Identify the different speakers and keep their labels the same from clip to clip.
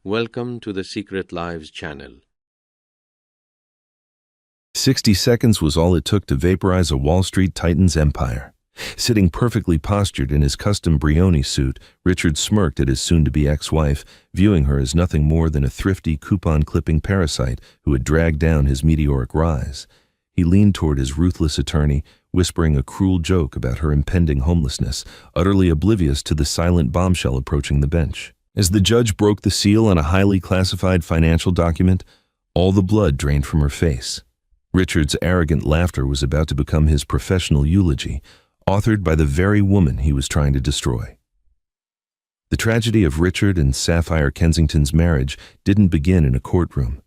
Speaker 1: Welcome to the Secret Lives channel.
Speaker 2: 60 seconds was all it took to vaporize a Wall Street titan's empire. Sitting perfectly postured in his custom Brioni suit, Richard smirked at his soon-to-be ex-wife, viewing her as nothing more than a thrifty coupon-clipping parasite who had dragged down his meteoric rise. He leaned toward his ruthless attorney, whispering a cruel joke about her impending homelessness, utterly oblivious to the silent bombshell approaching the bench. As the judge broke the seal on a highly classified financial document, all the blood drained from her face. Richard's arrogant laughter was about to become his professional eulogy, authored by the very woman he was trying to destroy. The tragedy of Richard and Sapphire Kensington's marriage didn't begin in a courtroom.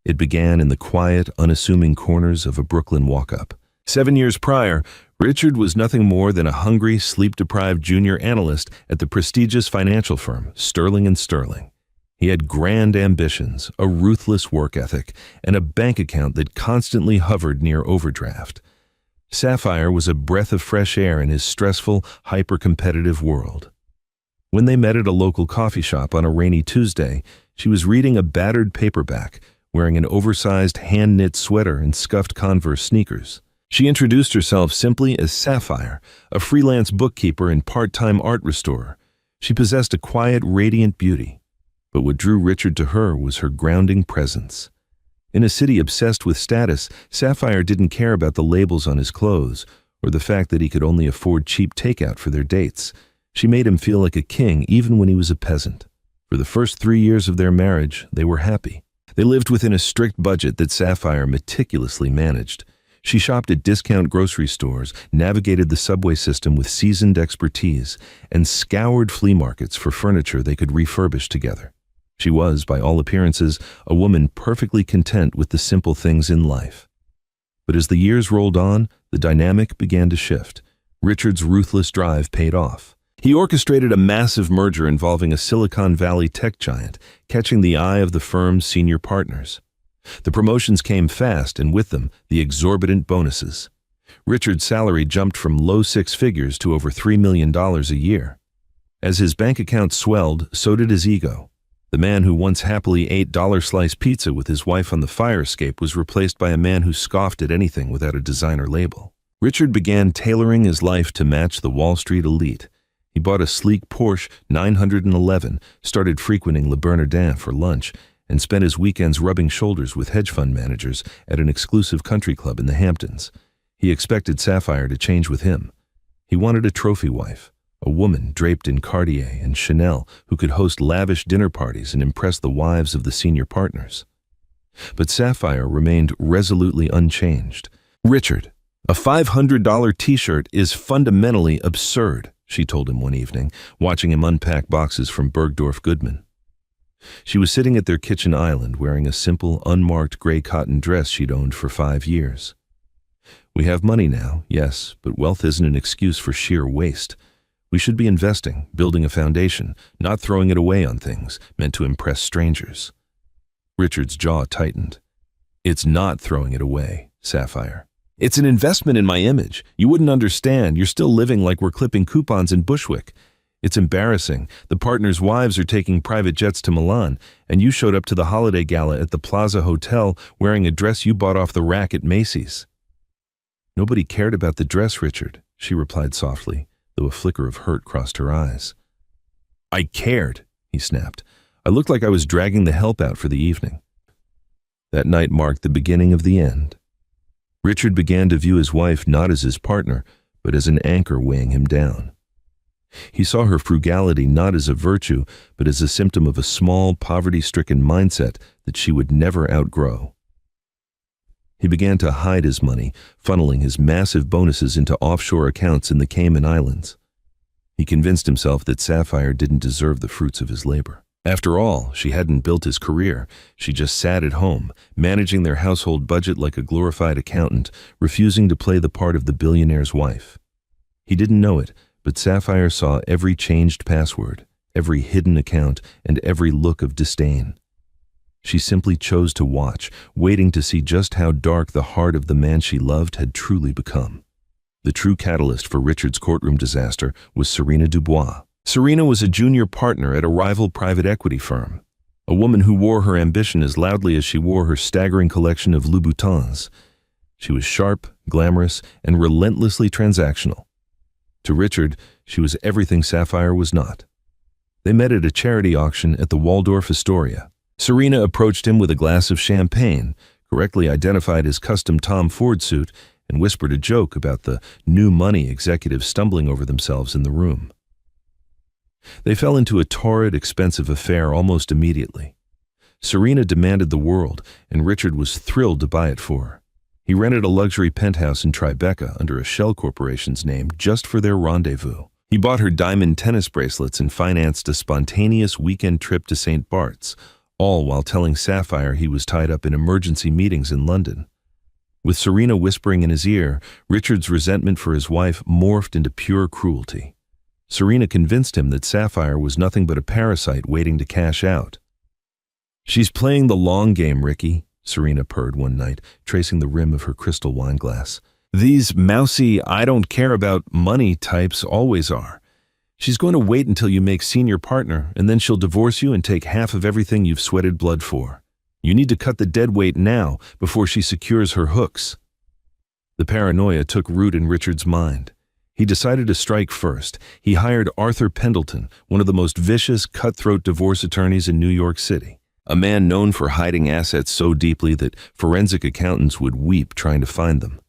Speaker 2: It began in the quiet, unassuming corners of a Brooklyn walk-up. 7 years prior, Richard was nothing more than a hungry, sleep-deprived junior analyst at the prestigious financial firm, Sterling & Sterling. He had grand ambitions, a ruthless work ethic, and a bank account that constantly hovered near overdraft. Sapphire was a breath of fresh air in his stressful, hyper-competitive world. When they met at a local coffee shop on a rainy Tuesday, she was reading a battered paperback, wearing an oversized hand-knit sweater and scuffed Converse sneakers. She introduced herself simply as Sapphire, a freelance bookkeeper and part-time art restorer. She possessed a quiet, radiant beauty. But what drew Richard to her was her grounding presence. In a city obsessed with status, Sapphire didn't care about the labels on his clothes or the fact that he could only afford cheap takeout for their dates. She made him feel like a king even when he was a peasant. For the first 3 years of their marriage, they were happy. They lived within a strict budget that Sapphire meticulously managed. She shopped at discount grocery stores, navigated the subway system with seasoned expertise, and scoured flea markets for furniture they could refurbish together. She was, by all appearances, a woman perfectly content with the simple things in life. But as the years rolled on, the dynamic began to shift. Richard's ruthless drive paid off. He orchestrated a massive merger involving a Silicon Valley tech giant, catching the eye of the firm's senior partners. The promotions came fast, and with them, the exorbitant bonuses. Richard's salary jumped from low six figures to over $3 million a year. As his bank account swelled, so did his ego. The man who once happily ate dollar-slice pizza with his wife on the fire escape was replaced by a man who scoffed at anything without a designer label. Richard began tailoring his life to match the Wall Street elite. He bought a sleek Porsche 911, started frequenting Le Bernardin for lunch, and spent his weekends rubbing shoulders with hedge fund managers at an exclusive country club in the Hamptons. He expected Sapphire to change with him. He wanted a trophy wife, a woman draped in Cartier and Chanel who could host lavish dinner parties and impress the wives of the senior partners. But Sapphire remained resolutely unchanged. "Richard, a $500 t-shirt is fundamentally absurd," she told him one evening, watching him unpack boxes from Bergdorf Goodman. She was sitting at their kitchen island wearing a simple, unmarked gray cotton dress she'd owned for 5 years. "We have money now, yes, but wealth isn't an excuse for sheer waste. We should be investing, building a foundation, not throwing it away on things meant to impress strangers." Richard's jaw tightened. "It's not throwing it away, Sapphire. It's an investment in my image. You wouldn't understand. You're still living like we're clipping coupons in Bushwick. It's embarrassing. The partners' wives are taking private jets to Milan, and you showed up to the holiday gala at the Plaza Hotel wearing a dress you bought off the rack at Macy's." "Nobody cared about the dress, Richard," she replied softly, though a flicker of hurt crossed her eyes. "I cared," he snapped. "I looked like I was dragging the help out for the evening." That night marked the beginning of the end. Richard began to view his wife not as his partner, but as an anchor weighing him down. He saw her frugality not as a virtue, but as a symptom of a small, poverty-stricken mindset that she would never outgrow. He began to hide his money, funneling his massive bonuses into offshore accounts in the Cayman Islands. He convinced himself that Sapphire didn't deserve the fruits of his labor. After all, she hadn't built his career. She just sat at home, managing their household budget like a glorified accountant, refusing to play the part of the billionaire's wife. He didn't know it, but Sapphire saw every changed password, every hidden account, and every look of disdain. She simply chose to watch, waiting to see just how dark the heart of the man she loved had truly become. The true catalyst for Richard's courtroom disaster was Serena Dubois. Serena was a junior partner at a rival private equity firm. A woman who wore her ambition as loudly as she wore her staggering collection of Louboutins. She was sharp, glamorous, and relentlessly transactional. To Richard, she was everything Sapphire was not. They met at a charity auction at the Waldorf Astoria. Serena approached him with a glass of champagne, correctly identified his custom Tom Ford suit, and whispered a joke about the new money executives stumbling over themselves in the room. They fell into a torrid, expensive affair almost immediately. Serena demanded the world, and Richard was thrilled to buy it for her. He rented a luxury penthouse in Tribeca under a shell corporation's name just for their rendezvous. He bought her diamond tennis bracelets and financed a spontaneous weekend trip to St. Bart's, all while telling Sapphire he was tied up in emergency meetings in London. With Serena whispering in his ear, Richard's resentment for his wife morphed into pure cruelty. Serena convinced him that Sapphire was nothing but a parasite waiting to cash out. "She's playing the long game, Ricky," Serena purred one night, tracing the rim of her crystal wine glass. "These mousy, I don't care about money types always are. She's going to wait until you make senior partner, and then she'll divorce you and take half of everything you've sweated blood for. You need to cut the dead weight now before she secures her hooks." The paranoia took root in Richard's mind. He decided to strike first. He hired Arthur Pendleton, one of the most vicious, cutthroat divorce attorneys in New York City, a man known for hiding assets so deeply that forensic accountants would weep trying to find them.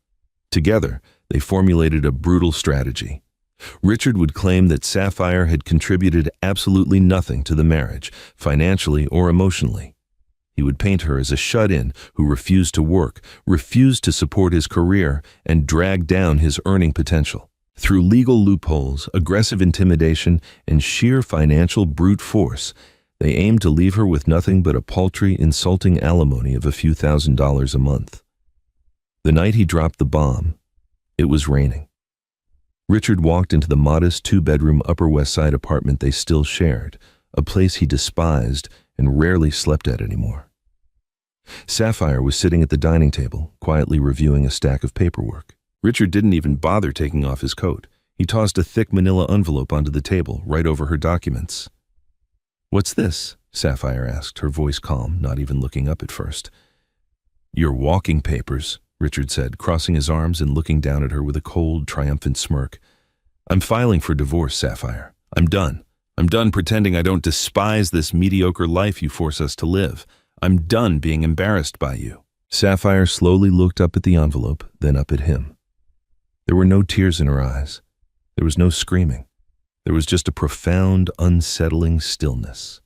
Speaker 2: Together, they formulated a brutal strategy. Richard would claim that Sapphire had contributed absolutely nothing to the marriage, financially or emotionally. He would paint her as a shut-in who refused to work, refused to support his career, and dragged down his earning potential. Through legal loopholes, aggressive intimidation, and sheer financial brute force, they aimed to leave her with nothing but a paltry, insulting alimony of a few $1,000s a month. The night he dropped the bomb, it was raining. Richard walked into the modest two-bedroom Upper West Side apartment they still shared, a place he despised and rarely slept at anymore. Sapphire was sitting at the dining table, quietly reviewing a stack of paperwork. Richard didn't even bother taking off his coat. He tossed a thick manila envelope onto the table, right over her documents. "What's this?" Sapphire asked, her voice calm, not even looking up at first. "Your walking papers," Richard said, crossing his arms and looking down at her with a cold, triumphant smirk. "I'm filing for divorce, Sapphire. I'm done. I'm done pretending I don't despise this mediocre life you force us to live. I'm done being embarrassed by you." Sapphire slowly looked up at the envelope, then up at him. There were no tears in her eyes. There was no screaming. There was just a profound, unsettling stillness.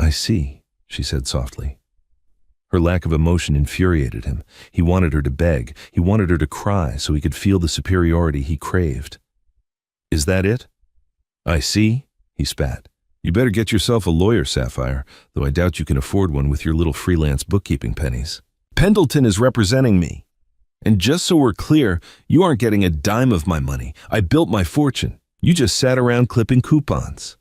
Speaker 2: "I see," she said softly. Her lack of emotion infuriated him. He wanted her to beg. He wanted her to cry so he could feel the superiority he craved. "Is that it?" "I see," he spat. "You better get yourself a lawyer, Sapphire, though I doubt you can afford one with your little freelance bookkeeping pennies. Pendleton is representing me. And just so we're clear, you aren't getting a dime of my money. I built my fortune. You just sat around clipping coupons."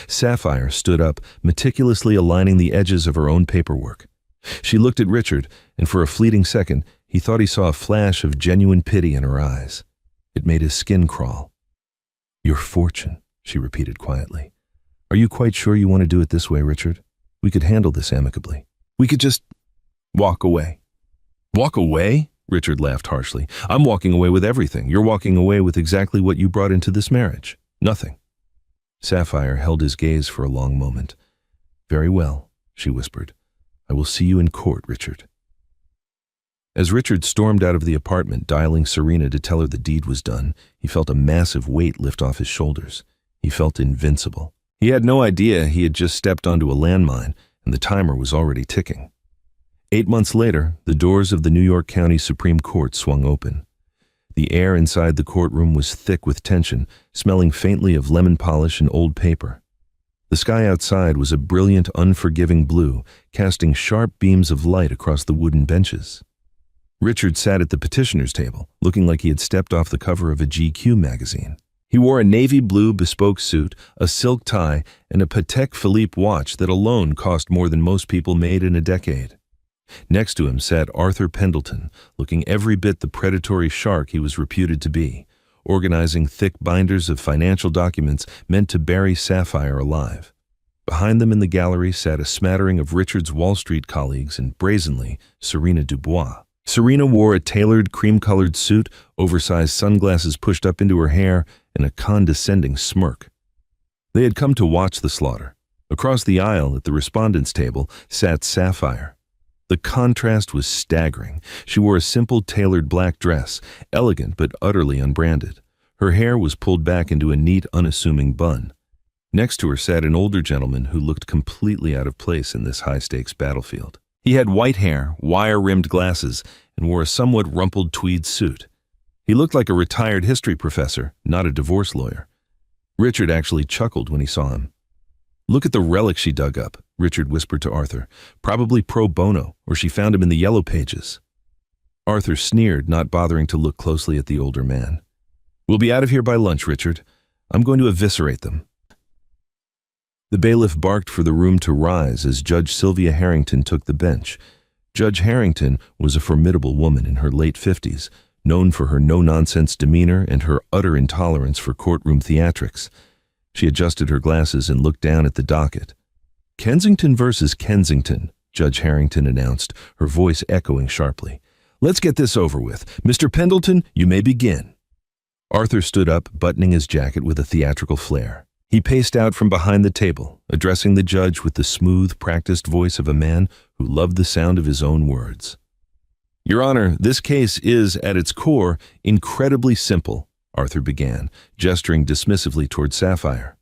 Speaker 2: Sapphire stood up, meticulously aligning the edges of her own paperwork. She looked at Richard, and for a fleeting second, he thought he saw a flash of genuine pity in her eyes. It made his skin crawl. "Your fortune," she repeated quietly. "Are you quite sure you want to do it this way, Richard? We could handle this amicably. We could just walk away." "Walk away?" Richard laughed harshly. "I'm walking away with everything. You're walking away with exactly what you brought into this marriage. Nothing." Sapphire held his gaze for a long moment. "Very well," she whispered. "I will see you in court, Richard." As Richard stormed out of the apartment, dialing Serena to tell her the deed was done, he felt a massive weight lift off his shoulders. He felt invincible. He had no idea he had just stepped onto a landmine, and the timer was already ticking. 8 months later, the doors of the New York County Supreme Court swung open. The air inside the courtroom was thick with tension, smelling faintly of lemon polish and old paper. The sky outside was a brilliant, unforgiving blue, casting sharp beams of light across the wooden benches. Richard sat at the petitioner's table, looking like he had stepped off the cover of a GQ magazine. He wore a navy blue bespoke suit, a silk tie, and a Patek Philippe watch that alone cost more than most people made in a decade. Next to him sat Arthur Pendleton, looking every bit the predatory shark he was reputed to be, organizing thick binders of financial documents meant to bury Sapphire alive. Behind them in the gallery sat a smattering of Richard's Wall Street colleagues and, brazenly, Serena Dubois. Serena wore a tailored cream-colored suit, oversized sunglasses pushed up into her hair, and a condescending smirk. They had come to watch the slaughter. Across the aisle at the respondents' table sat Sapphire. The contrast was staggering. She wore a simple tailored black dress, elegant but utterly unbranded. Her hair was pulled back into a neat, unassuming bun. Next to her sat an older gentleman who looked completely out of place in this high-stakes battlefield. He had white hair, wire-rimmed glasses, and wore a somewhat rumpled tweed suit. He looked like a retired history professor, not a divorce lawyer. Richard actually chuckled when he saw him. "Look at the relic she dug up," Richard whispered to Arthur. "Probably pro bono, or she found him in the yellow pages." Arthur sneered, not bothering to look closely at the older man. "We'll be out of here by lunch, Richard. I'm going to eviscerate them." The bailiff barked for the room to rise as Judge Sylvia Harrington took the bench. Judge Harrington was a formidable woman in her late 50s, known for her no-nonsense demeanor and her utter intolerance for courtroom theatrics. She adjusted her glasses and looked down at the docket. "Kensington versus Kensington," Judge Harrington announced, her voice echoing sharply. "Let's get this over with. Mr. Pendleton, you may begin." Arthur stood up, buttoning his jacket with a theatrical flair. He paced out from behind the table, addressing the judge with the smooth, practiced voice of a man who loved the sound of his own words. "Your Honor, this case is, at its core, incredibly simple," Arthur began, gesturing dismissively toward Sapphire.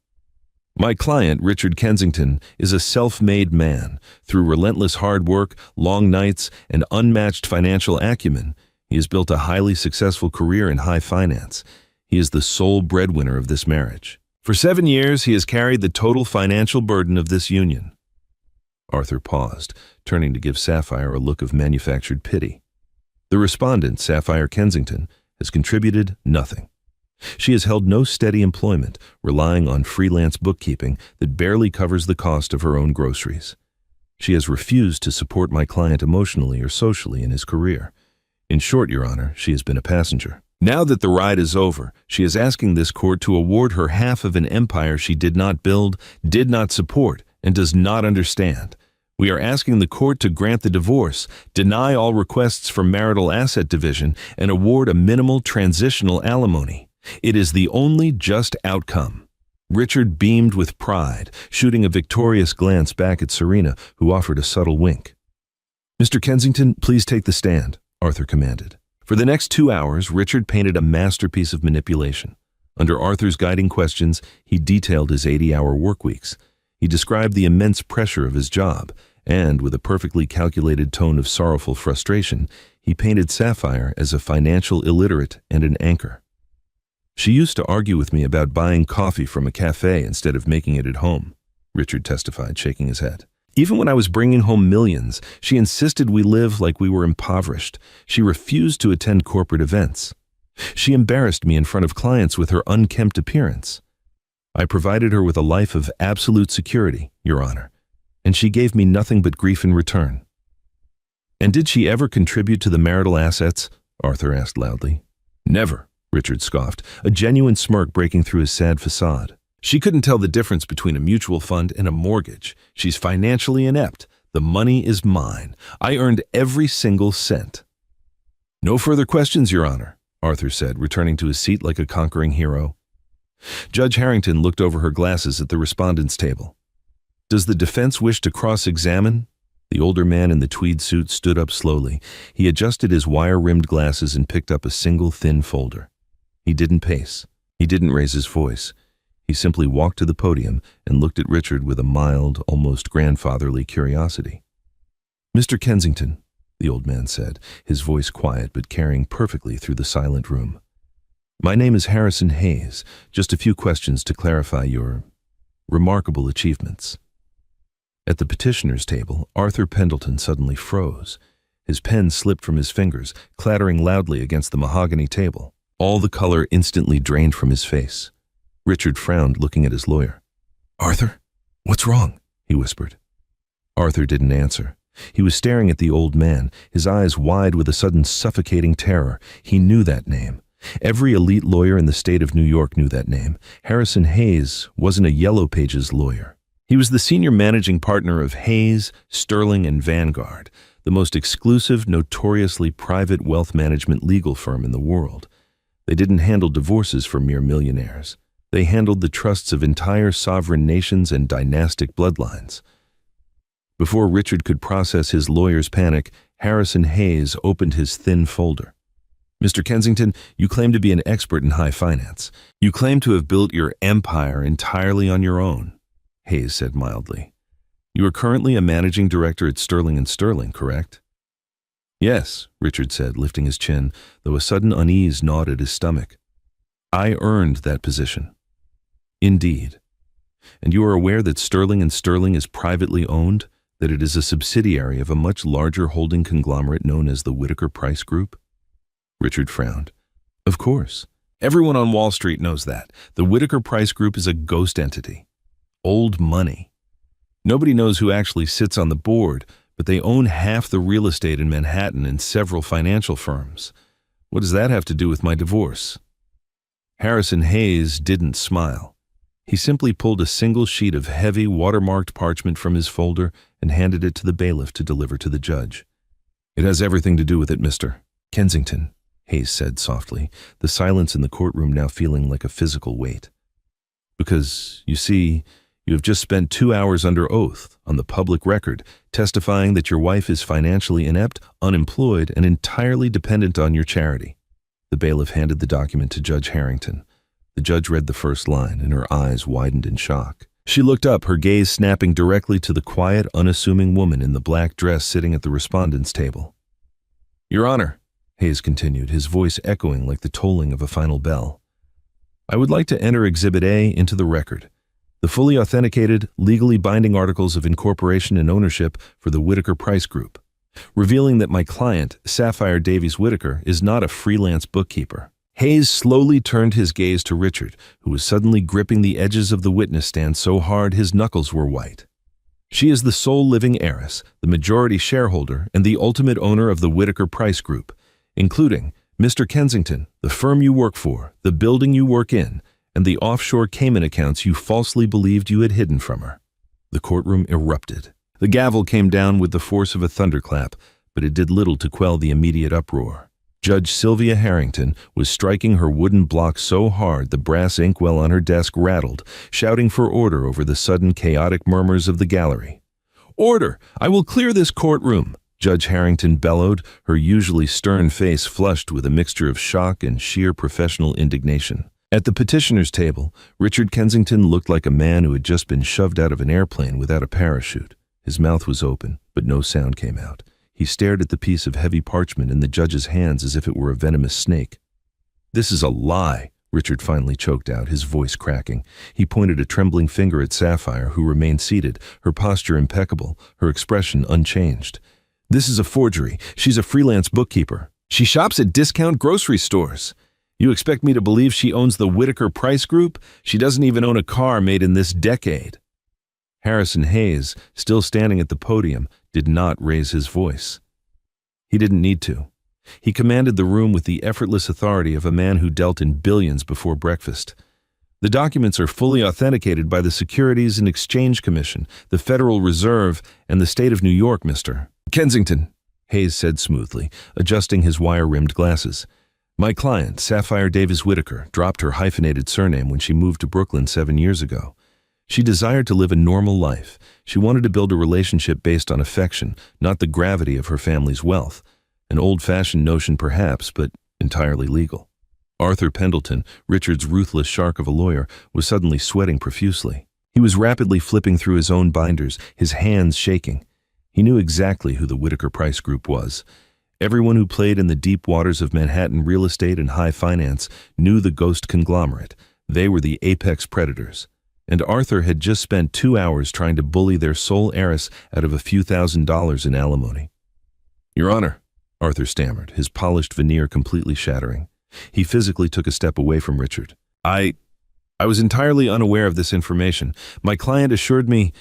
Speaker 2: "My client, Richard Kensington, is a self-made man. Through relentless hard work, long nights, and unmatched financial acumen, he has built a highly successful career in high finance. He is the sole breadwinner of this marriage. For 7 years, he has carried the total financial burden of this union." Arthur paused, turning to give Sapphire a look of manufactured pity. The respondent, Sapphire Kensington, has contributed nothing. She has held no steady employment, relying on freelance bookkeeping that barely covers the cost of her own groceries. She has refused to support my client emotionally or socially in his career. In short, Your Honor, she has been a passenger. Now that the ride is over, she is asking this court to award her half of an empire she did not build, did not support, and does not understand. We are asking the court to grant the divorce, deny all requests for marital asset division, and award a minimal transitional alimony. It is the only just outcome." Richard beamed with pride, shooting a victorious glance back at Serena, who offered a subtle wink. "Mr. Kensington, please take the stand," Arthur commanded. For the next 2 hours, Richard painted a masterpiece of manipulation. Under Arthur's guiding questions, he detailed his 80-hour workweeks. He described the immense pressure of his job, and, with a perfectly calculated tone of sorrowful frustration, he painted Sapphire as a financial illiterate and an anchor. "She used to argue with me about buying coffee from a cafe instead of making it at home," Richard testified, shaking his head. "Even when I was bringing home millions, she insisted we live like we were impoverished. She refused to attend corporate events. She embarrassed me in front of clients with her unkempt appearance. I provided her with a life of absolute security, Your Honor, and she gave me nothing but grief in return." "And did she ever contribute to the marital assets?" Arthur asked loudly. "Never," Richard scoffed, a genuine smirk breaking through his sad facade. "She couldn't tell the difference between a mutual fund and a mortgage. She's financially inept. The money is mine. I earned every single cent." "No further questions, Your Honor," Arthur said, returning to his seat like a conquering hero. Judge Harrington looked over her glasses at the respondents' table. "Does the defense wish to cross-examine?" The older man in the tweed suit stood up slowly. He adjusted his wire-rimmed glasses and picked up a single thin folder. He didn't pace. He didn't raise his voice. He simply walked to the podium and looked at Richard with a mild, almost grandfatherly curiosity. "Mr. Kensington," the old man said, his voice quiet but carrying perfectly through the silent room. "My name is Harrison Hayes. Just a few questions to clarify your remarkable achievements." At the petitioner's table, Arthur Pendleton suddenly froze. His pen slipped from his fingers, clattering loudly against the mahogany table. All the color instantly drained from his face. Richard frowned, looking at his lawyer. "Arthur, what's wrong?" he whispered. Arthur didn't answer. He was staring at the old man, his eyes wide with a sudden suffocating terror. He knew that name. Every elite lawyer in the state of New York knew that name. Harrison Hayes wasn't a Yellow Pages lawyer. He was the senior managing partner of Hayes, Sterling, and Vanguard, the most exclusive, notoriously private wealth management legal firm in the world. They didn't handle divorces for mere millionaires. They handled the trusts of entire sovereign nations and dynastic bloodlines. Before Richard could process his lawyer's panic, Harrison Hayes opened his thin folder. Mr. Kensington, you claim to be an expert in high finance. You claim to have built your empire entirely on your own, Hayes said mildly. You are currently a managing director at Sterling & Sterling, correct? Yes, Richard said, lifting his chin, though a sudden unease gnawed at his stomach. I earned that position. Indeed. And you are aware that Sterling & Sterling is privately owned, that it is a subsidiary of a much larger holding conglomerate known as the Whittaker Price Group? Richard frowned. Of course. Everyone on Wall Street knows that. The Whittaker Price Group is a ghost entity. Old money. Nobody knows who actually sits on the board, but they own half the real estate in Manhattan and several financial firms. What does that have to do with my divorce? Harrison Hayes didn't smile. He simply pulled a single sheet of heavy, watermarked parchment from his folder and handed it to the bailiff to deliver to the judge. It has everything to do with it, Mr. Kensington, Hayes said softly, the silence in the courtroom now feeling like a physical weight. Because, you see, you have just spent 2 hours under oath, on the public record, testifying that your wife is financially inept, unemployed, and entirely dependent on your charity. The bailiff handed the document to Judge Harrington. The judge read the first line, and her eyes widened in shock. She looked up, her gaze snapping directly to the quiet, unassuming woman in the black dress sitting at the respondent's table. Your Honor, Hayes continued, his voice echoing like the tolling of a final bell, I would like to enter Exhibit A into the record, the fully authenticated, legally binding articles of incorporation and ownership for the Whittaker Price Group, revealing that my client, Sapphire Davies Whittaker, is not a freelance bookkeeper. Hayes slowly turned his gaze to Richard, who was suddenly gripping the edges of the witness stand so hard his knuckles were white. She is the sole living heiress, the majority shareholder, and the ultimate owner of the Whittaker Price Group, including Mr. Kensington, the firm you work for, the building you work in, and the offshore Cayman accounts you falsely believed you had hidden from her. The courtroom erupted. The gavel came down with the force of a thunderclap, but it did little to quell the immediate uproar. Judge Sylvia Harrington was striking her wooden block so hard the brass inkwell on her desk rattled, shouting for order over the sudden chaotic murmurs of the gallery. Order! I will clear this courtroom! Judge Harrington bellowed, her usually stern face flushed with a mixture of shock and sheer professional indignation. At the petitioner's table, Richard Kensington looked like a man who had just been shoved out of an airplane without a parachute. His mouth was open, but no sound came out. He stared at the piece of heavy parchment in the judge's hands as if it were a venomous snake. This is a lie, Richard finally choked out, his voice cracking. He pointed a trembling finger at Sapphire, who remained seated, her posture impeccable, her expression unchanged. This is a forgery. She's a freelance bookkeeper. She shops at discount grocery stores. You expect me to believe she owns the Whittaker Price Group? She doesn't even own a car made in this decade. Harrison Hayes, still standing at the podium, did not raise his voice. He didn't need to. He commanded the room with the effortless authority of a man who dealt in billions before breakfast. The documents are fully authenticated by the Securities and Exchange Commission, the Federal Reserve, and the state of New York, Mr. Kensington, Hayes said smoothly, adjusting his wire-rimmed glasses. My client, Sapphire Davies Whittaker, dropped her hyphenated surname when she moved to Brooklyn 7 years ago. She desired to live a normal life. She wanted to build a relationship based on affection, not the gravity of her family's wealth. An old-fashioned notion perhaps, but entirely legal. Arthur Pendleton, Richard's ruthless shark of a lawyer, was suddenly sweating profusely. He was rapidly flipping through his own binders, his hands shaking. He knew exactly who the Whittaker Price Group was. Everyone who played in the deep waters of Manhattan real estate and high finance knew the ghost conglomerate. They were the apex predators. And Arthur had just spent 2 hours trying to bully their sole heiress out of a few $1,000s in alimony. Your Honor, Arthur stammered, his polished veneer completely shattering. He physically took a step away from Richard. I was entirely unaware of this information. My client assured me—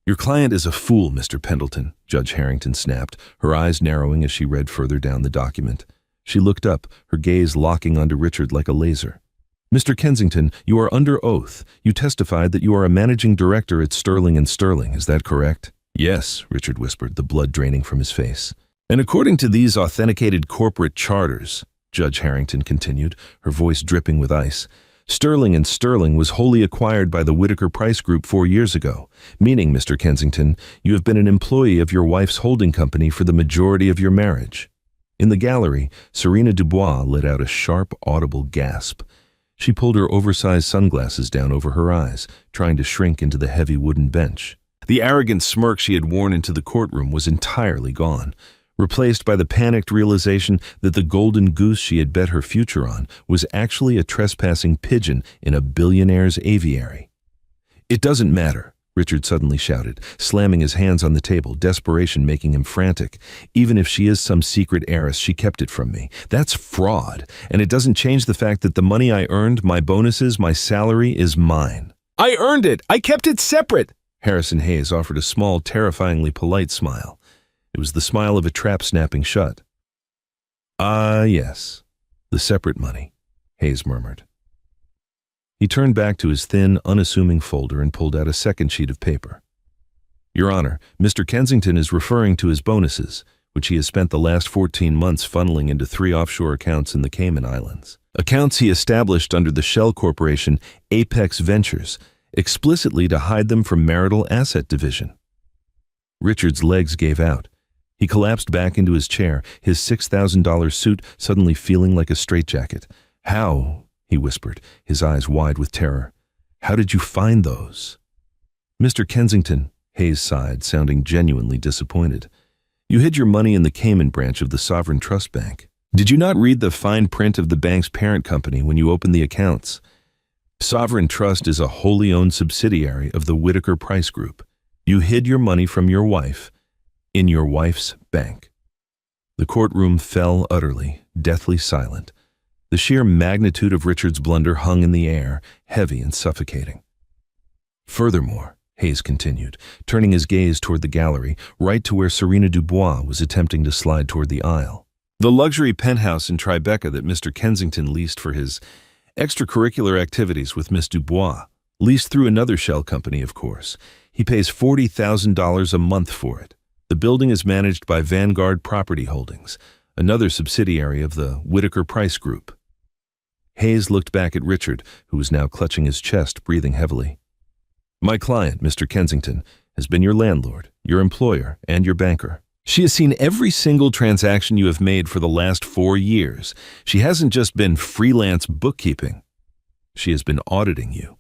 Speaker 2: Your client is a fool, Mr. Pendleton, Judge Harrington snapped, her eyes narrowing as she read further down the document. She looked up, her gaze locking onto Richard like a laser. Mr. Kensington, you are under oath. You testified that you are a managing director at Sterling & Sterling, is that correct? Yes, Richard whispered, the blood draining from his face. And according to these authenticated corporate charters, Judge Harrington continued, her voice dripping with ice, Sterling & Sterling was wholly acquired by the Whittaker Price Group 4 years ago, meaning, Mr. Kensington, you have been an employee of your wife's holding company for the majority of your marriage. In the gallery, Serena Dubois let out a sharp, audible gasp. She pulled her oversized sunglasses down over her eyes, trying to shrink into the heavy wooden bench. The arrogant smirk she had worn into the courtroom was entirely gone, replaced by the panicked realization that the golden goose she had bet her future on was actually a trespassing pigeon in a billionaire's aviary. It doesn't matter, Richard suddenly shouted, slamming his hands on the table, desperation making him frantic. Even if she is some secret heiress, she kept it from me. That's fraud, and it doesn't change the fact that the money I earned, my bonuses, my salary, is mine. I earned it! I kept it separate! Harrison Hayes offered a small, terrifyingly polite smile. It was the smile of a trap snapping shut. Ah, yes, the separate money, Hayes murmured. He turned back to his thin, unassuming folder and pulled out a second sheet of paper. Your Honor, Mr. Kensington is referring to his bonuses, which he has spent the last 14 months funneling into 3 offshore accounts in the Cayman Islands. Accounts he established under the shell corporation Apex Ventures, explicitly to hide them from marital asset division. Richard's legs gave out. He collapsed back into his chair, his $6,000 suit suddenly feeling like a straitjacket. How? He whispered, his eyes wide with terror. How did you find those? Mr. Kensington, Hayes sighed, sounding genuinely disappointed. You hid your money in the Cayman branch of the Sovereign Trust Bank. Did you not read the fine print of the bank's parent company when you opened the accounts? Sovereign Trust is a wholly owned subsidiary of the Whittaker Price Group. You hid your money from your wife in your wife's bank. The courtroom fell utterly, deathly silent. The sheer magnitude of Richard's blunder hung in the air, heavy and suffocating. Furthermore, Hayes continued, turning his gaze toward the gallery, right to where Serena Dubois was attempting to slide toward the aisle. The luxury penthouse in Tribeca that Mr. Kensington leased for his extracurricular activities with Miss Dubois, leased through another shell company, of course. He pays $40,000 a month for it. The building is managed by Vanguard Property Holdings, another subsidiary of the Whittaker Price Group. Hayes looked back at Richard, who was now clutching his chest, breathing heavily. My client, Mr. Kensington, has been your landlord, your employer, and your banker. She has seen every single transaction you have made for the last 4 years. She hasn't just been freelance bookkeeping. She has been auditing you.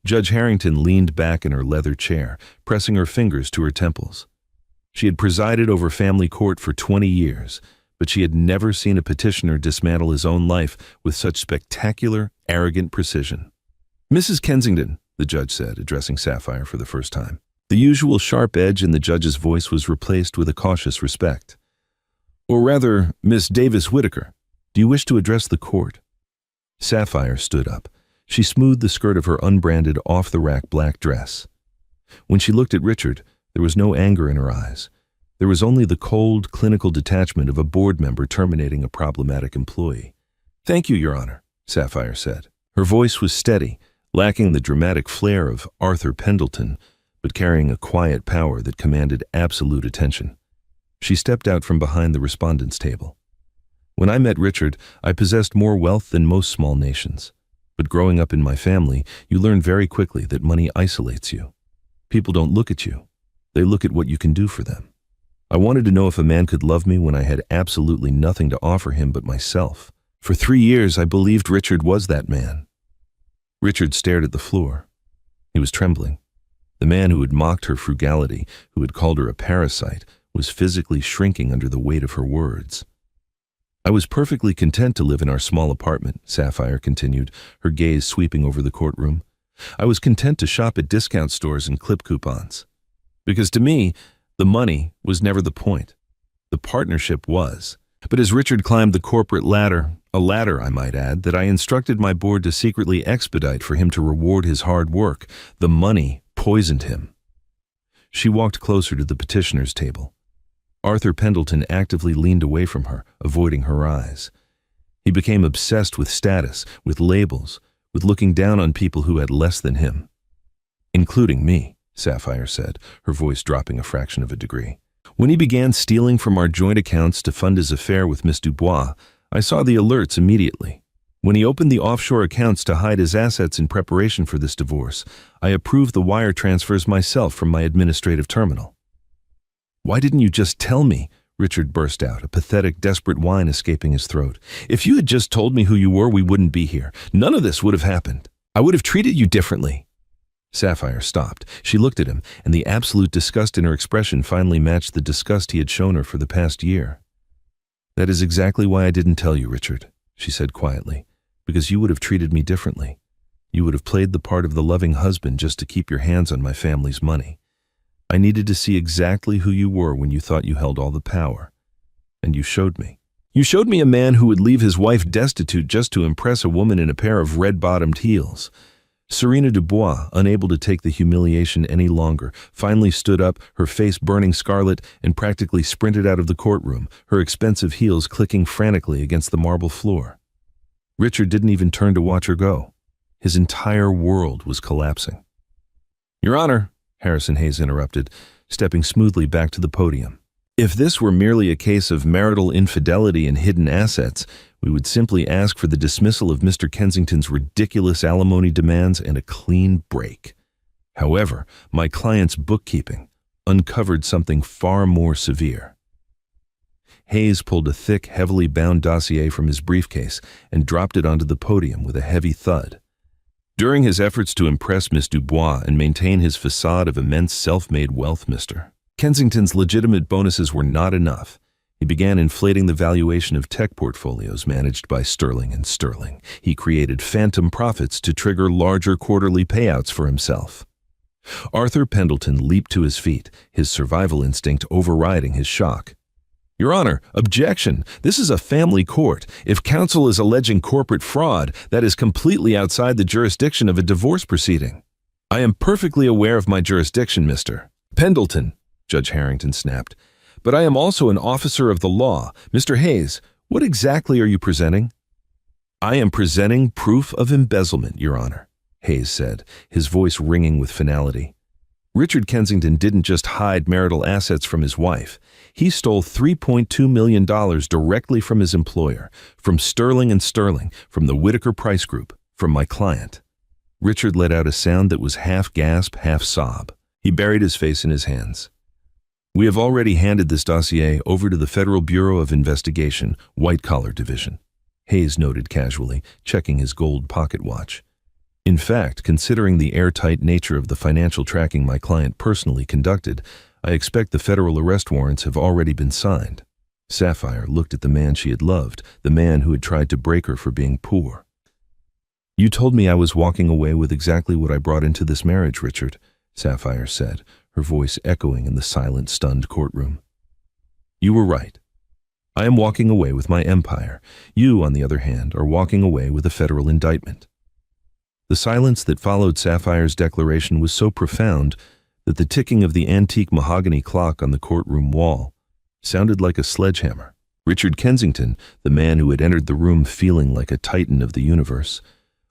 Speaker 2: Judge Harrington leaned back in her leather chair, pressing her fingers to her temples. She had presided over family court for 20 years, but she had never seen a petitioner dismantle his own life with such spectacular, arrogant precision. Mrs. Kensington, the judge said, addressing Sapphire for the first time. The usual sharp edge in the judge's voice was replaced with a cautious respect. Or rather, Miss Davis Whittaker, do you wish to address the court? Sapphire stood up. She smoothed the skirt of her unbranded, off-the-rack black dress. When she looked at Richard, there was no anger in her eyes. There was only the cold, clinical detachment of a board member terminating a problematic employee. Thank you, Your Honor, Sapphire said. Her voice was steady, lacking the dramatic flair of Arthur Pendleton, but carrying a quiet power that commanded absolute attention. She stepped out from behind the respondent's table. When I met Richard, I possessed more wealth than most small nations. But growing up in my family, you learn very quickly that money isolates you. People don't look at you. They look at what you can do for them. I wanted to know if a man could love me when I had absolutely nothing to offer him but myself. For 3 years, I believed Richard was that man. Richard stared at the floor. He was trembling. The man who had mocked her frugality, who had called her a parasite, was physically shrinking under the weight of her words. I was perfectly content to live in our small apartment, Sapphire continued, her gaze sweeping over the courtroom. I was content to shop at discount stores and clip coupons. Because to me, the money was never the point. The partnership was. But as Richard climbed the corporate ladder, a ladder, I might add, that I instructed my board to secretly expedite for him to reward his hard work, the money poisoned him. She walked closer to the petitioner's table. Arthur Pendleton actively leaned away from her, avoiding her eyes. He became obsessed with status, with labels, with looking down on people who had less than him. Including me, Sapphire said, her voice dropping a fraction of a degree. When he began stealing from our joint accounts to fund his affair with Miss Dubois, I saw the alerts immediately. When he opened the offshore accounts to hide his assets in preparation for this divorce, I approved the wire transfers myself from my administrative terminal. Why didn't you just tell me? Richard burst out, a pathetic, desperate whine escaping his throat. If you had just told me who you were, we wouldn't be here. None of this would have happened. I would have treated you differently. Sapphire stopped. She looked at him, and the absolute disgust in her expression finally matched the disgust he had shown her for the past year. That is exactly why I didn't tell you, Richard, she said quietly, because you would have treated me differently. You would have played the part of the loving husband just to keep your hands on my family's money. I needed to see exactly who you were when you thought you held all the power. And you showed me. You showed me a man who would leave his wife destitute just to impress a woman in a pair of red-bottomed heels. Serena Dubois, unable to take the humiliation any longer, finally stood up, her face burning scarlet, and practically sprinted out of the courtroom, her expensive heels clicking frantically against the marble floor. Richard didn't even turn to watch her go. His entire world was collapsing. Your Honor, Harrison Hayes interrupted, stepping smoothly back to the podium. If this were merely a case of marital infidelity and hidden assets, we would simply ask for the dismissal of Mr. Kensington's ridiculous alimony demands and a clean break. However, my client's bookkeeping uncovered something far more severe. Hayes pulled a thick, heavily bound dossier from his briefcase and dropped it onto the podium with a heavy thud. During his efforts to impress Miss Dubois and maintain his facade of immense self-made wealth, Mr. Kensington's legitimate bonuses were not enough. He began inflating the valuation of tech portfolios managed by Sterling and Sterling. He created phantom profits to trigger larger quarterly payouts for himself. Arthur Pendleton leaped to his feet, his survival instinct overriding his shock. Your Honor, objection. This is a family court. If counsel is alleging corporate fraud, that is completely outside the jurisdiction of a divorce proceeding. I am perfectly aware of my jurisdiction, Mr. Pendleton, Judge Harrington snapped. But I am also an officer of the law. Mr. Hayes, what exactly are you presenting? I am presenting proof of embezzlement, Your Honor, Hayes said, his voice ringing with finality. Richard Kensington didn't just hide marital assets from his wife. He stole $3.2 million directly from his employer, from Sterling and Sterling, from the Whitaker Price Group, from my client. Richard let out a sound that was half gasp, half sob. He buried his face in his hands. We have already handed this dossier over to the Federal Bureau of Investigation, White Collar Division, Hayes noted casually, checking his gold pocket watch. In fact, considering the airtight nature of the financial tracking my client personally conducted, I expect the federal arrest warrants have already been signed. Sapphire looked at the man she had loved, the man who had tried to break her for being poor. You told me I was walking away with exactly what I brought into this marriage, Richard, Sapphire said, her voice echoing in the silent, stunned courtroom. You were right. I am walking away with my empire. You, on the other hand, are walking away with a federal indictment. The silence that followed Sapphire's declaration was so profound that the ticking of the antique mahogany clock on the courtroom wall sounded like a sledgehammer. Richard Kensington, the man who had entered the room feeling like a titan of the universe,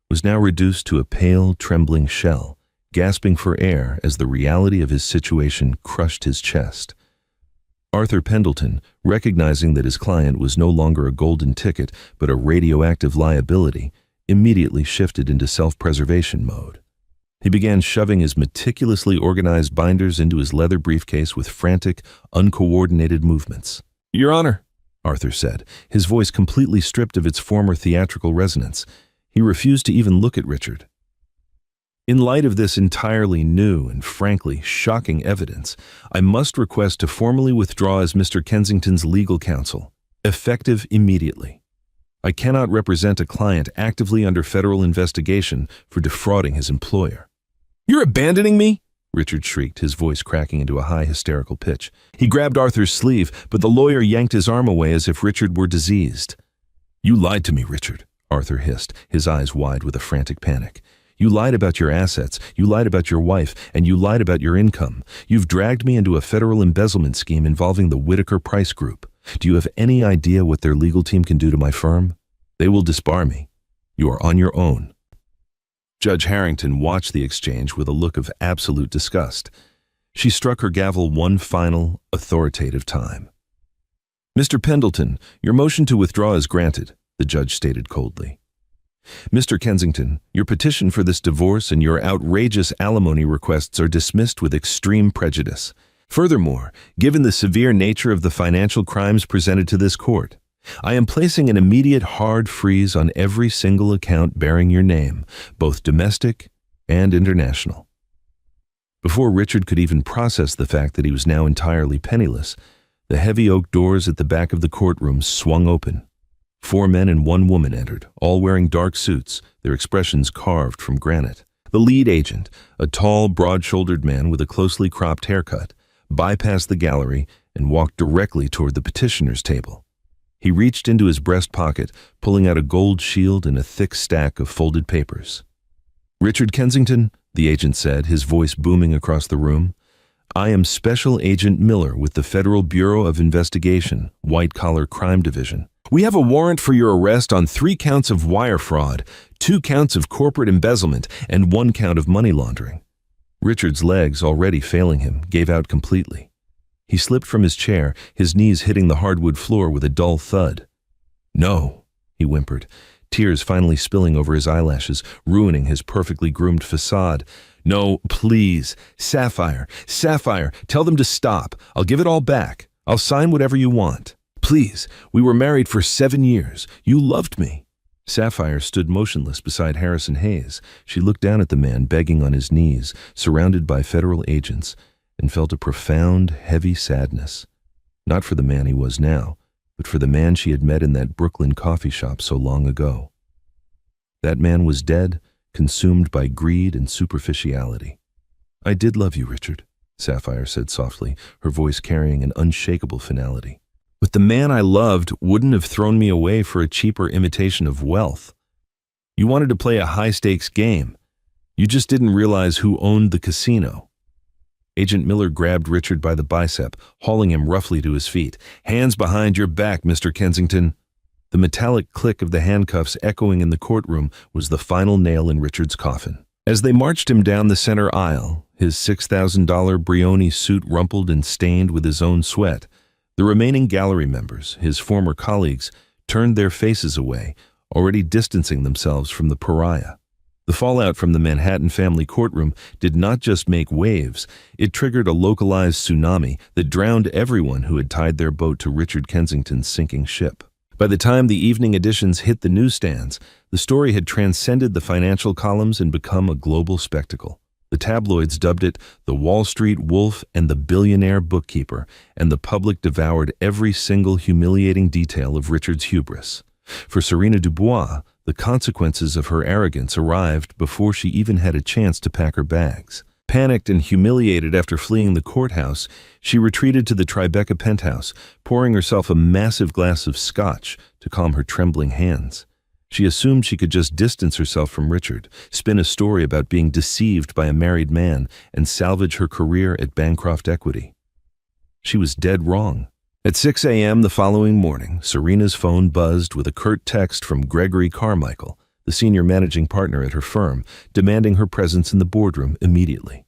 Speaker 2: was now reduced to a pale, trembling shell, gasping for air as the reality of his situation crushed his chest. Arthur Pendleton, recognizing that his client was no longer a golden ticket but a radioactive liability, immediately shifted into self-preservation mode. He began shoving his meticulously organized binders into his leather briefcase with frantic, uncoordinated movements. Your Honor, Arthur said, his voice completely stripped of its former theatrical resonance. He refused to even look at Richard. In light of this entirely new and frankly shocking evidence, I must request to formally withdraw as Mr. Kensington's legal counsel, effective immediately. I cannot represent a client actively under federal investigation for defrauding his employer. You're abandoning me? Richard shrieked, his voice cracking into a high hysterical pitch. He grabbed Arthur's sleeve, but the lawyer yanked his arm away as if Richard were diseased. You lied to me, Richard, Arthur hissed, his eyes wide with a frantic panic. You lied about your assets, you lied about your wife, and you lied about your income. You've dragged me into a federal embezzlement scheme involving the Whitaker Price Group. Do you have any idea what their legal team can do to my firm? They will disbar me. You are on your own." Judge Harrington watched the exchange with a look of absolute disgust. She struck her gavel one final, authoritative time. "Mr. Pendleton, your motion to withdraw is granted," the judge stated coldly. "Mr. Kensington, your petition for this divorce and your outrageous alimony requests are dismissed with extreme prejudice. Furthermore, given the severe nature of the financial crimes presented to this court, I am placing an immediate hard freeze on every single account bearing your name, both domestic and international." Before Richard could even process the fact that he was now entirely penniless, the heavy oak doors at the back of the courtroom swung open. 4 men and 1 woman entered, all wearing dark suits, their expressions carved from granite. The lead agent, a tall, broad-shouldered man with a closely cropped haircut, bypassed the gallery and walked directly toward the petitioner's table. He reached into his breast pocket, pulling out a gold shield and a thick stack of folded papers. "Richard Kensington," the agent said, his voice booming across the room, "I am Special Agent Miller with the Federal Bureau of Investigation, White Collar Crime Division. We have a warrant for your arrest on 3 counts of wire fraud, 2 counts of corporate embezzlement, and 1 count of money laundering." Richard's legs, already failing him, gave out completely. He slipped from his chair, his knees hitting the hardwood floor with a dull thud. "No," he whimpered, tears finally spilling over his eyelashes, ruining his perfectly groomed facade. "No, please. Sapphire, tell them to stop. I'll give it all back. I'll sign whatever you want. Please, we were married for 7 years. You loved me." Sapphire stood motionless beside Harrison Hayes. She looked down at the man begging on his knees, surrounded by federal agents, and felt a profound, heavy sadness. Not for the man he was now, but for the man she had met in that Brooklyn coffee shop so long ago. That man was dead, consumed by greed and superficiality. "I did love you, Richard," Sapphire said softly, her voice carrying an unshakable finality. "But the man I loved wouldn't have thrown me away for a cheaper imitation of wealth. You wanted to play a high-stakes game. You just didn't realize who owned the casino." Agent Miller grabbed Richard by the bicep, hauling him roughly to his feet. "Hands behind your back, Mr. Kensington." The metallic click of the handcuffs echoing in the courtroom was the final nail in Richard's coffin. As they marched him down the center aisle, his $6,000 Brioni suit rumpled and stained with his own sweat, the remaining gallery members, his former colleagues, turned their faces away, already distancing themselves from the pariah. The fallout from the Manhattan family courtroom did not just make waves, it triggered a localized tsunami that drowned everyone who had tied their boat to Richard Kensington's sinking ship. By the time the evening editions hit the newsstands, the story had transcended the financial columns and become a global spectacle. The tabloids dubbed it the Wall Street Wolf and the Billionaire Bookkeeper, and the public devoured every single humiliating detail of Richard's hubris. For Serena Dubois, the consequences of her arrogance arrived before she even had a chance to pack her bags. Panicked and humiliated after fleeing the courthouse, she retreated to the Tribeca penthouse, pouring herself a massive glass of scotch to calm her trembling hands. She assumed she could just distance herself from Richard, spin a story about being deceived by a married man, and salvage her career at Bancroft Equity. She was dead wrong. At 6 a.m. the following morning, Serena's phone buzzed with a curt text from Gregory Carmichael, the senior managing partner at her firm, demanding her presence in the boardroom immediately.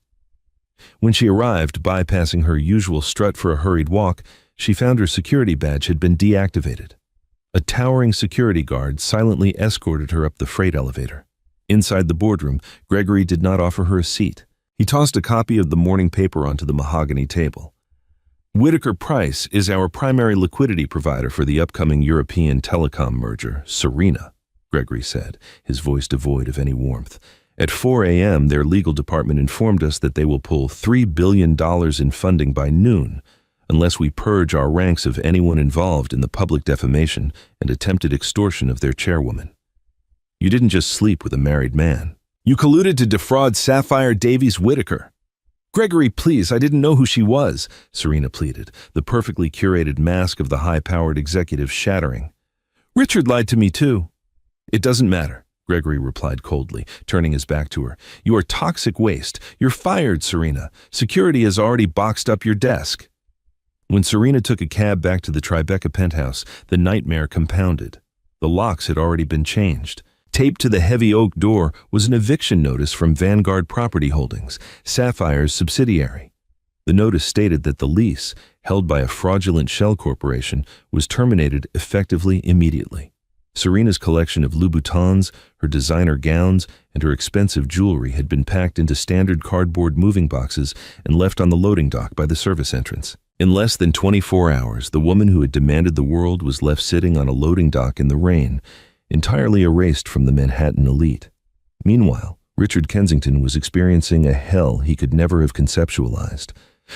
Speaker 2: When she arrived, bypassing her usual strut for a hurried walk, she found her security badge had been deactivated. A towering security guard silently escorted her up the freight elevator. Inside the boardroom, Gregory did not offer her a seat. He tossed a copy of the morning paper onto the mahogany table. "Whitaker Price is our primary liquidity provider for the upcoming European telecom merger, Serena," Gregory said, his voice devoid of any warmth. "At 4 a.m., their legal department informed us that they will pull $3 billion in funding by noon, unless we purge our ranks of anyone involved in the public defamation and attempted extortion of their chairwoman. You didn't just sleep with a married man. You colluded to defraud Sapphire Davies Whitaker." "Gregory, please, I didn't know who she was," Serena pleaded, the perfectly curated mask of the high-powered executive shattering. "Richard lied to me too." "It doesn't matter," Gregory replied coldly, turning his back to her. "You are toxic waste. You're fired, Serena. Security has already boxed up your desk." When Serena took a cab back to the Tribeca penthouse, the nightmare compounded. The locks had already been changed. Taped to the heavy oak door was an eviction notice from Vanguard Property Holdings, Sapphire's subsidiary. The notice stated that the lease, held by a fraudulent shell corporation, was terminated effectively immediately. Serena's collection of Louboutins, her designer gowns, and her expensive jewelry had been packed into standard cardboard moving boxes and left on the loading dock by the service entrance. In less than 24 hours, the woman who had demanded the world was left sitting on a loading dock in the rain, entirely erased from the Manhattan elite. Meanwhile, Richard Kensington was experiencing a hell he could never have conceptualized.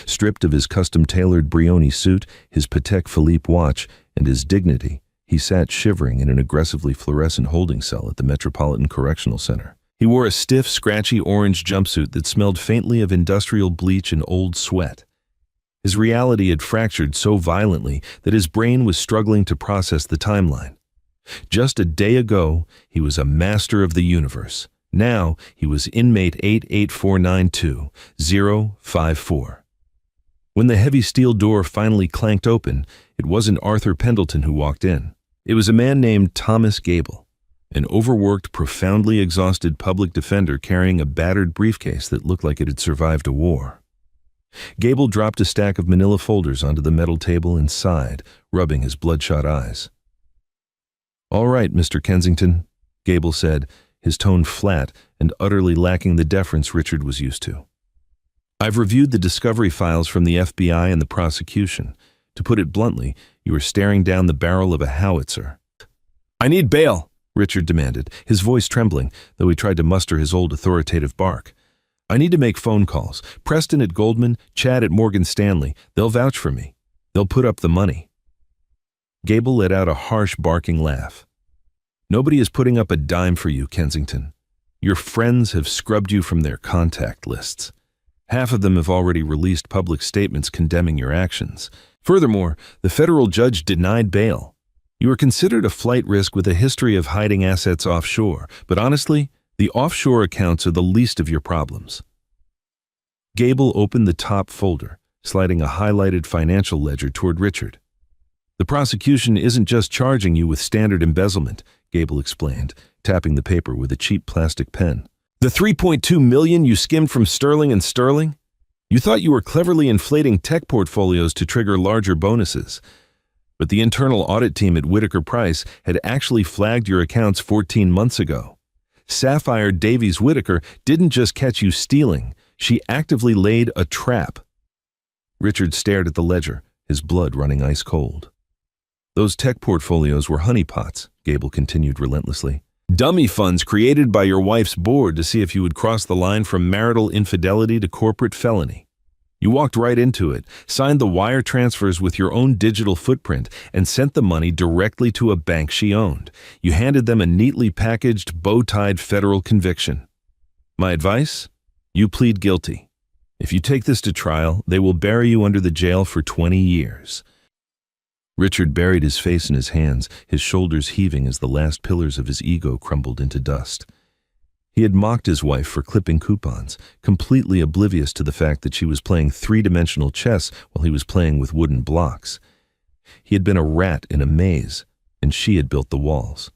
Speaker 2: Stripped of his custom-tailored Brioni suit, his Patek Philippe watch, and his dignity, he sat shivering in an aggressively fluorescent holding cell at the Metropolitan Correctional Center. He wore a stiff, scratchy orange jumpsuit that smelled faintly of industrial bleach and old sweat. His reality had fractured so violently that his brain was struggling to process the timeline. Just a day ago, he was a master of the universe. Now, he was inmate 88492054. When the heavy steel door finally clanked open, it wasn't Arthur Pendleton who walked in. It was a man named Thomas Gable, an overworked, profoundly exhausted public defender carrying a battered briefcase that looked like it had survived a war. Gable dropped a stack of manila folders onto the metal table and sighed, rubbing his bloodshot eyes. "All right, Mr. Kensington," Gable said, his tone flat and utterly lacking the deference Richard was used to. "I've reviewed the discovery files from the FBI and the prosecution. To put it bluntly, you are staring down the barrel of a howitzer." "I need bail," Richard demanded, his voice trembling, though he tried to muster his old authoritative bark. "I need to make phone calls. Preston at Goldman, Chad at Morgan Stanley. They'll vouch for me. They'll put up the money." Gable let out a harsh, barking laugh. "Nobody is putting up a dime for you, Kensington. Your friends have scrubbed you from their contact lists. Half of them have already released public statements condemning your actions. Furthermore, the federal judge denied bail. You are considered a flight risk with a history of hiding assets offshore, but honestly, the offshore accounts are the least of your problems." Gable opened the top folder, sliding a highlighted financial ledger toward Richard. "The prosecution isn't just charging you with standard embezzlement," Gable explained, tapping the paper with a cheap plastic pen. "The $3.2 million you skimmed from Sterling and Sterling? You thought you were cleverly inflating tech portfolios to trigger larger bonuses. But the internal audit team at Whitaker Price had actually flagged your accounts 14 months ago. Sapphire Davies Whitaker didn't just catch you stealing, she actively laid a trap." Richard stared at the ledger, his blood running ice cold. "Those tech portfolios were honeypots," Gable continued relentlessly. "Dummy funds created by your wife's board to see if you would cross the line from marital infidelity to corporate felony. You walked right into it, signed the wire transfers with your own digital footprint, and sent the money directly to a bank she owned. You handed them a neatly packaged, bow-tied federal conviction. My advice? You plead guilty. If you take this to trial, they will bury you under the jail for 20 years. Richard buried his face in his hands, his shoulders heaving as the last pillars of his ego crumbled into dust. He had mocked his wife for clipping coupons, completely oblivious to the fact that she was playing three-dimensional chess while he was playing with wooden blocks. He had been a rat in a maze, and she had built the walls.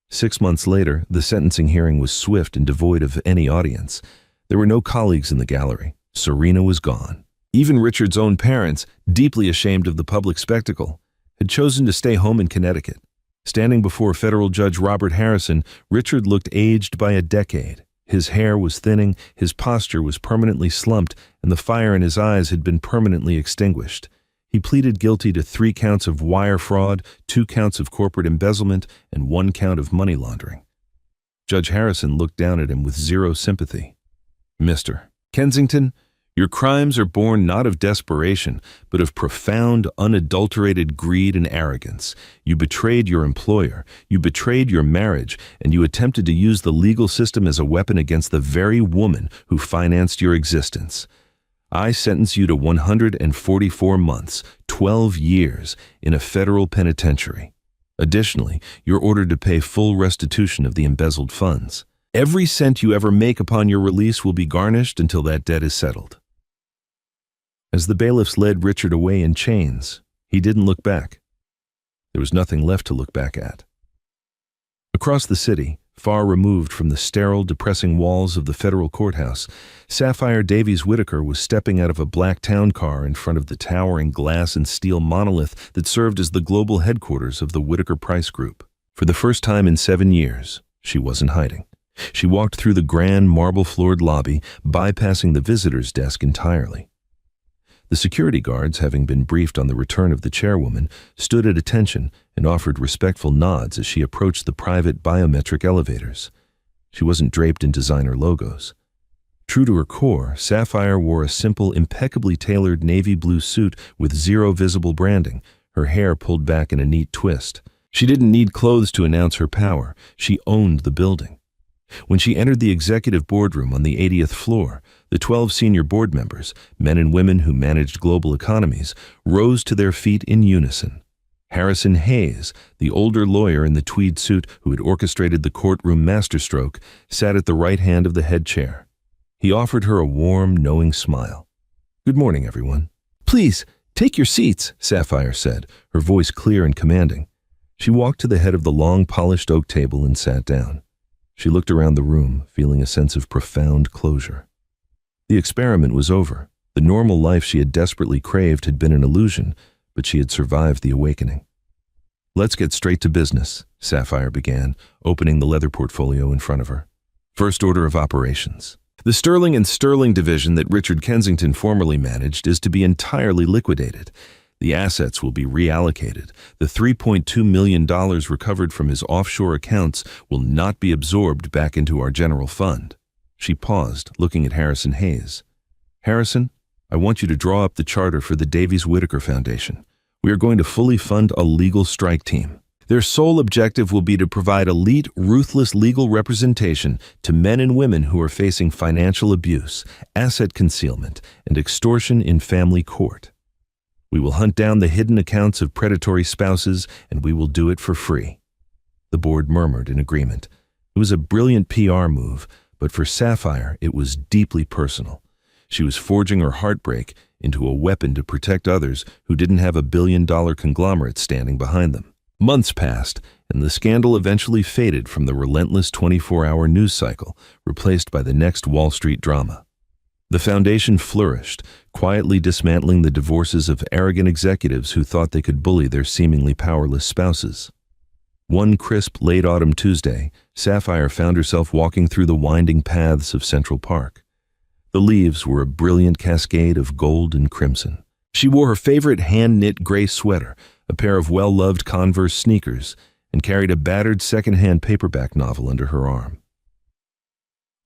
Speaker 2: 6 months later, the sentencing hearing was swift and devoid of any audience. There were no colleagues in the gallery. Serena was gone. Even Richard's own parents, deeply ashamed of the public spectacle, had chosen to stay home in Connecticut. Standing before federal judge Robert Harrison, Richard looked aged by a decade. His hair was thinning, his posture was permanently slumped, and the fire in his eyes had been permanently extinguished. He pleaded guilty to 3 counts of wire fraud, 2 counts of corporate embezzlement, and 1 count of money laundering. Judge Harrison looked down at him with zero sympathy. "Mr. Kensington, your crimes are born not of desperation, but of profound, unadulterated greed and arrogance. You betrayed your employer, you betrayed your marriage, and you attempted to use the legal system as a weapon against the very woman who financed your existence. I sentence you to 144 months, 12 years, in a federal penitentiary. Additionally, you're ordered to pay full restitution of the embezzled funds. Every cent you ever make upon your release will be garnished until that debt is settled." As the bailiffs led Richard away in chains, he didn't look back. There was nothing left to look back at. Across the city, far removed from the sterile, depressing walls of the federal courthouse, Sapphire Davies Whitaker was stepping out of a black town car in front of the towering glass and steel monolith that served as the global headquarters of the Whitaker Price Group. For the first time in 7 years, she wasn't hiding. She walked through the grand marble-floored lobby, bypassing the visitor's desk entirely. The security guards, having been briefed on the return of the chairwoman, stood at attention and offered respectful nods as she approached the private biometric elevators. She wasn't draped in designer logos. True to her core, Sapphire wore a simple, impeccably tailored navy blue suit with zero visible branding, her hair pulled back in a neat twist. She didn't need clothes to announce her power. She owned the building. When she entered the executive boardroom on the 80th floor, the 12 senior board members, men and women who managed global economies, rose to their feet in unison. Harrison Hayes, the older lawyer in the tweed suit who had orchestrated the courtroom masterstroke, sat at the right hand of the head chair. He offered her a warm, knowing smile. "Good morning, everyone." "Please, take your seats," Sapphire said, her voice clear and commanding. She walked to the head of the long, polished oak table and sat down. She looked around the room, feeling a sense of profound closure. The experiment was over. The normal life she had desperately craved had been an illusion, but she had survived the awakening. "Let's get straight to business," Sapphire began, opening the leather portfolio in front of her. "First order of operations. The Sterling & Sterling division that Richard Kensington formerly managed is to be entirely liquidated. The assets will be reallocated. The $3.2 million recovered from his offshore accounts will not be absorbed back into our general fund." She paused, looking at Harrison Hayes. "Harrison, I want you to draw up the charter for the Davies Whitaker Foundation. We are going to fully fund a legal strike team. Their sole objective will be to provide elite, ruthless legal representation to men and women who are facing financial abuse, asset concealment, and extortion in family court. We will hunt down the hidden accounts of predatory spouses, and we will do it for free." The board murmured in agreement. It was a brilliant PR move, but for Sapphire it was deeply personal. She was forging her heartbreak into a weapon to protect others who didn't have a billion-dollar conglomerate standing behind them. Months passed, and the scandal eventually faded from the relentless 24-hour news cycle, replaced by the next Wall Street drama. The foundation flourished, quietly dismantling the divorces of arrogant executives who thought they could bully their seemingly powerless spouses. One crisp late autumn Tuesday, Sapphire found herself walking through the winding paths of Central Park. The leaves were a brilliant cascade of gold and crimson. She wore her favorite hand-knit gray sweater, a pair of well-loved Converse sneakers, and carried a battered second-hand paperback novel under her arm.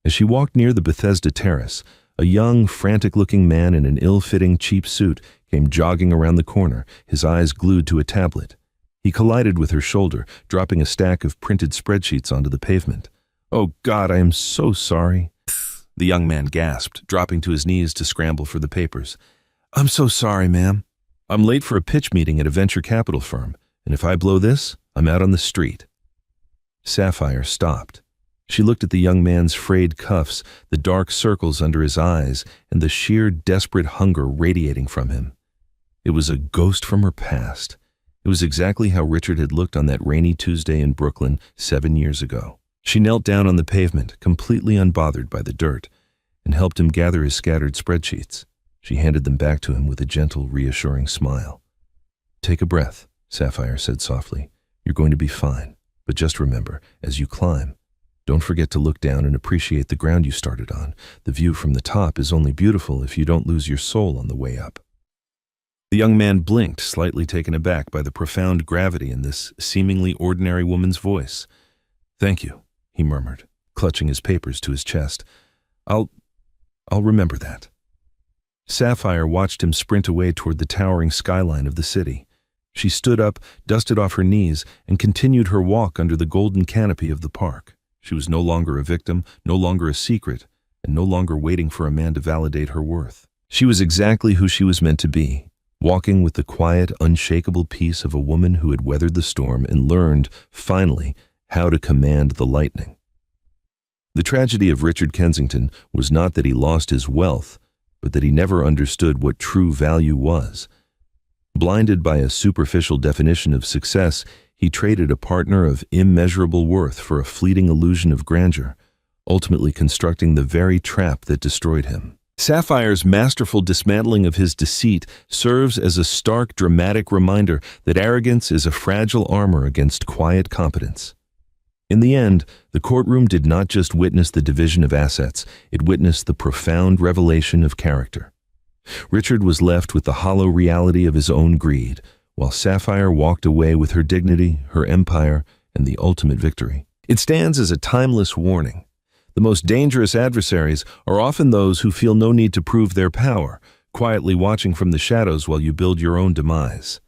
Speaker 2: As she walked near the Bethesda Terrace, a young, frantic-looking man in an ill-fitting, cheap suit came jogging around the corner, his eyes glued to a tablet. He collided with her shoulder, dropping a stack of printed spreadsheets onto the pavement. "Oh, God, I am so sorry," the young man gasped, dropping to his knees to scramble for the papers. "I'm so sorry, ma'am. I'm late for a pitch meeting at a venture capital firm, and if I blow this, I'm out on the street." Sapphire stopped. She looked at the young man's frayed cuffs, the dark circles under his eyes, and the sheer desperate hunger radiating from him. It was a ghost from her past. It was exactly how Richard had looked on that rainy Tuesday in Brooklyn 7 years ago. She knelt down on the pavement, completely unbothered by the dirt, and helped him gather his scattered spreadsheets. She handed them back to him with a gentle, reassuring smile. "Take a breath," Sapphire said softly. "You're going to be fine. But just remember, as you climb, don't forget to look down and appreciate the ground you started on. The view from the top is only beautiful if you don't lose your soul on the way up." The young man blinked, slightly taken aback by the profound gravity in this seemingly ordinary woman's voice. "Thank you," he murmured, clutching his papers to his chest. I'll remember that." Sapphire watched him sprint away toward the towering skyline of the city. She stood up, dusted off her knees, and continued her walk under the golden canopy of the park. She was no longer a victim, no longer a secret, and no longer waiting for a man to validate her worth. She was exactly who she was meant to be, walking with the quiet, unshakable peace of a woman who had weathered the storm and learned, finally, how to command the lightning. The tragedy of Richard Kensington was not that he lost his wealth, but that he never understood what true value was. Blinded by a superficial definition of success, He traded a partner of immeasurable worth for a fleeting illusion of grandeur, ultimately constructing the very trap that destroyed him. Sapphire's masterful dismantling of his deceit serves as a stark, dramatic reminder that arrogance is a fragile armor against quiet competence. In the end, the courtroom did not just witness the division of assets, it witnessed the profound revelation of character. Richard was left with the hollow reality of his own greed, while Sapphire walked away with her dignity, her empire, and the ultimate victory. It stands as a timeless warning. The most dangerous adversaries are often those who feel no need to prove their power, quietly watching from the shadows while you build your own demise.